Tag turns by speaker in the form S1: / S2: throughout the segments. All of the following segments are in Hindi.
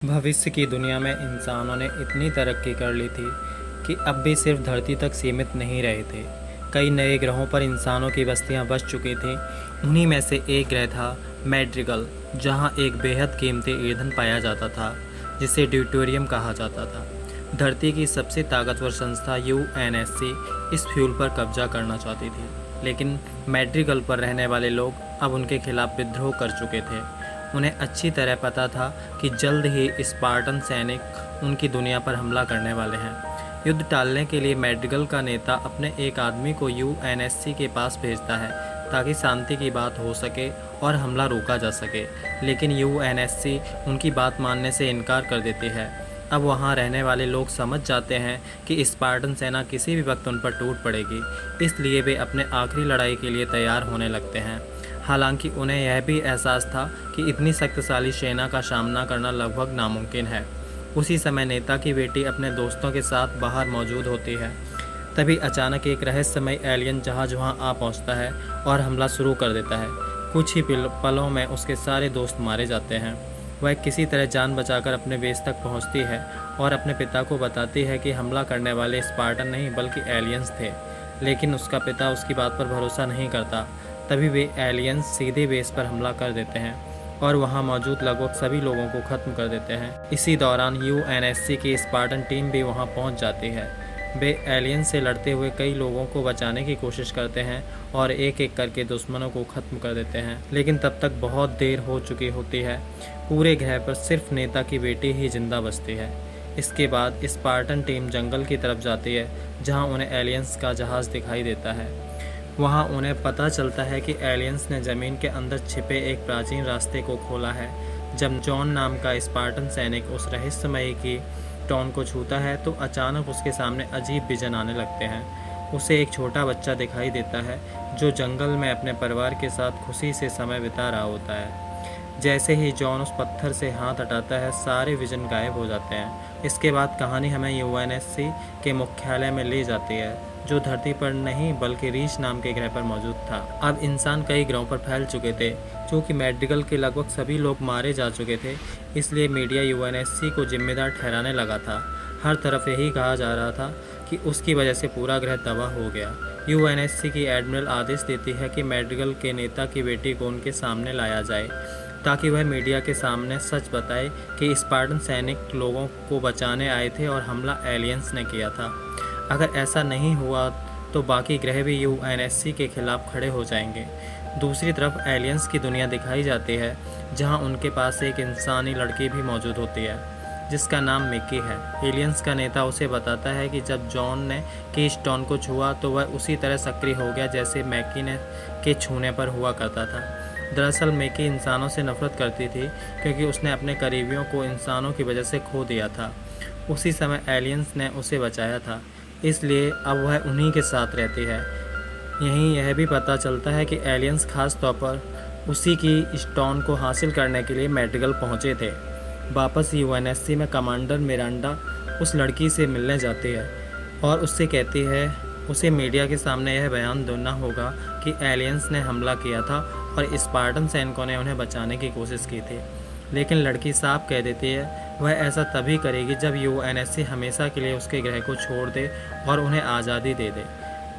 S1: भविष्य की दुनिया में इंसानों ने इतनी तरक्की कर ली थी कि अब भी सिर्फ धरती तक सीमित नहीं रहे थे। कई नए ग्रहों पर इंसानों की बस्तियां बस चुकी थीं। उन्हीं में से एक ग्रह था मैड्रिगल, जहां एक बेहद कीमती ईंधन पाया जाता था जिसे ड्यूटेरियम कहा जाता था। धरती की सबसे ताकतवर संस्था यूएनएससी इस फ्यूल पर कब्जा करना चाहती थी, लेकिन मैड्रिगल पर रहने वाले लोग अब उनके खिलाफ विद्रोह कर चुके थे। उन्हें अच्छी तरह पता था कि जल्द ही स्पार्टन सैनिक उनकी दुनिया पर हमला करने वाले हैं। युद्ध टालने के लिए मैड्रिगल का नेता अपने एक आदमी को यूएनएससी के पास भेजता है ताकि शांति की बात हो सके और हमला रोका जा सके, लेकिन यूएनएससी उनकी बात मानने से इनकार कर देती है। अब वहां रहने वाले लोग समझ जाते हैं कि स्पार्टन सेना किसी भी वक्त उन पर टूट पड़ेगी, इसलिए वे अपने आखिरी लड़ाई के लिए तैयार होने लगते हैं। हालांकि उन्हें यह भी एहसास था कि इतनी शक्तिशाली सेना का सामना करना लगभग नामुमकिन है। उसी समय नेता की बेटी अपने दोस्तों के साथ बाहर मौजूद होती है। तभी अचानक एक रहस्यमय एलियन जहाज वहां आ पहुंचता है और हमला शुरू कर देता है। कुछ ही पलों में उसके सारे दोस्त मारे जाते हैं। वह किसी तरह जान बचाकर अपने बेस तक पहुंचती है और अपने पिता को बताती है कि हमला करने वाले स्पार्टन नहीं बल्कि एलियंस थे, लेकिन उसका पिता उसकी बात पर भरोसा नहीं करता। तभी वे एलियंस सीधे बेस पर हमला कर देते हैं और वहां मौजूद लगभग सभी लोगों को ख़त्म कर देते हैं। इसी दौरान यूएनएससी की स्पार्टन टीम भी वहां पहुंच जाती है। वे एलियंस से लड़ते हुए कई लोगों को बचाने की कोशिश करते हैं और एक एक करके दुश्मनों को ख़त्म कर देते हैं, लेकिन तब तक बहुत देर हो चुकी होती है। पूरे ग्रह पर सिर्फ नेता की बेटी ही जिंदा बचती है। इसके बाद स्पार्टन टीम जंगल की तरफ जाती है जहाँ उन्हें एलियंस का जहाज़ दिखाई देता है। वहाँ उन्हें पता चलता है कि एलियंस ने ज़मीन के अंदर छिपे एक प्राचीन रास्ते को खोला है। जब जॉन नाम का स्पार्टन सैनिक उस रहस्यमयी की टॉन को छूता है तो अचानक उसके सामने अजीब विजन आने लगते हैं। उसे एक छोटा बच्चा दिखाई देता है जो जंगल में अपने परिवार के साथ खुशी से समय बिता रहा होता है। जैसे ही जॉन उस पत्थर से हाथ हटाता है, सारे विजन गायब हो जाते हैं। इसके बाद कहानी हमें यूएनएससी के मुख्यालय में ले जाती है, जो धरती पर नहीं बल्कि रीच नाम के ग्रह पर मौजूद था। अब इंसान कई ग्रहों पर फैल चुके थे। चूँकि मैड्रिगल के लगभग सभी लोग मारे जा चुके थे, इसलिए मीडिया यूएनएससी को जिम्मेदार ठहराने लगा था। हर तरफ यही कहा जा रहा था कि उसकी वजह से पूरा ग्रह तबाह हो गया। यूएनएससी की एडमिरल आदेश देती है कि मैड्रिगल के नेता की बेटी को उनके सामने लाया जाए ताकि वह मीडिया के सामने सच बताए कि स्पार्टन सैनिक लोगों को बचाने आए थे और हमला एलियंस ने किया था। अगर ऐसा नहीं हुआ तो बाकी ग्रह भी यूएनएससी के खिलाफ खड़े हो जाएंगे। दूसरी तरफ एलियंस की दुनिया दिखाई जाती है जहां उनके पास एक इंसानी लड़की भी मौजूद होती है जिसका नाम मिकी है। एलियंस का नेता उसे बताता है कि जब जॉन ने कीस्टोन को छुआ तो वह उसी तरह सक्रिय हो गया जैसे मैकी ने के छूने पर हुआ करता था। दरअसल मैकी इंसानों से नफरत करती थी क्योंकि उसने अपने करीबियों को इंसानों की वजह से खो दिया था। उसी समय एलियंस ने उसे बचाया था, इसलिए अब वह उन्हीं के साथ रहती है। यहीं यह भी पता चलता है कि एलियंस खास तौर पर उसी की स्टोन को हासिल करने के लिए मैड्रिगल पहुंचे थे। वापस यूएनएससी में कमांडर मिरांडा उस लड़की से मिलने जाती है और उससे कहती है उसे मीडिया के सामने यह बयान देना होगा कि एलियंस ने हमला किया था और स्पार्टन सैनिकों ने उन्हें बचाने की कोशिश की थी। लेकिन लड़की साफ कह देती है वह ऐसा तभी करेगी जब यूएनएससी हमेशा के लिए उसके ग्रह को छोड़ दे और उन्हें आज़ादी दे दे।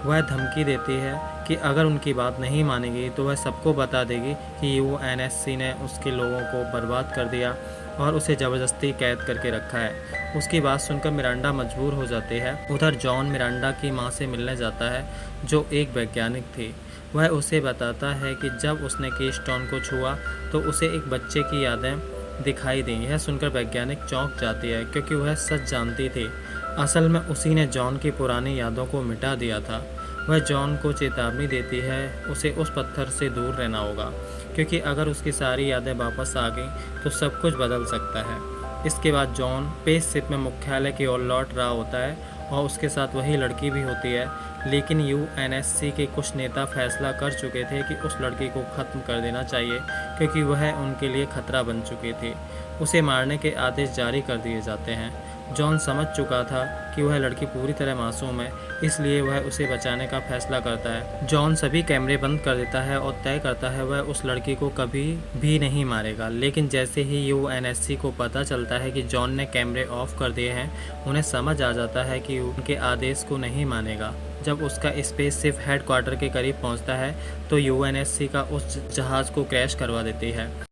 S1: वह धमकी देती है कि अगर उनकी बात नहीं मानेगी तो वह सबको बता देगी कि यूएनएससी ने उसके लोगों को बर्बाद कर दिया और उसे ज़बरदस्ती कैद करके रखा है। उसकी बात सुनकर मिरांडा मजबूर हो जाती है। उधर जॉन मिरांडा की मां से मिलने जाता है जो एक वैज्ञानिक थी। वह उसे बताता है कि जब उसने कीस्टोन को छुआ तो उसे एक बच्चे की यादें दिखाई दी। यह सुनकर वैज्ञानिक चौंक जाती है क्योंकि वह सच जानती थी। असल में उसी ने जॉन की पुरानी यादों को मिटा दिया था। वह जॉन को चेतावनी देती है उसे उस पत्थर से दूर रहना होगा क्योंकि अगर उसकी सारी यादें वापस आ गईं तो सब कुछ बदल सकता है। इसके बाद जॉन स्पेसशिप में मुख्यालय की ओर लौट रहा होता है और उसके साथ वही लड़की भी होती है, लेकिन यूएनएससी के कुछ नेता फैसला कर चुके थे कि उस लड़की को ख़त्म कर देना चाहिए क्योंकि वह उनके लिए खतरा बन चुकी थी। उसे मारने के आदेश जारी कर दिए जाते हैं। जॉन समझ चुका था कि वह लड़की पूरी तरह मासूम है, इसलिए वह उसे बचाने का फैसला करता है। जॉन सभी कैमरे बंद कर देता है और तय करता है वह उस लड़की को कभी भी नहीं मारेगा। लेकिन जैसे ही यूएनएससी को पता चलता है कि जॉन ने कैमरे ऑफ कर दिए हैं, उन्हें समझ आ जाता है कि उनके आदेश को नहीं मानेगा। जब उसका स्पेसशिप हेडक्वार्टर के करीब पहुंचता है तो यूएनएससी का उस जहाज़ को क्रैश करवा देती है।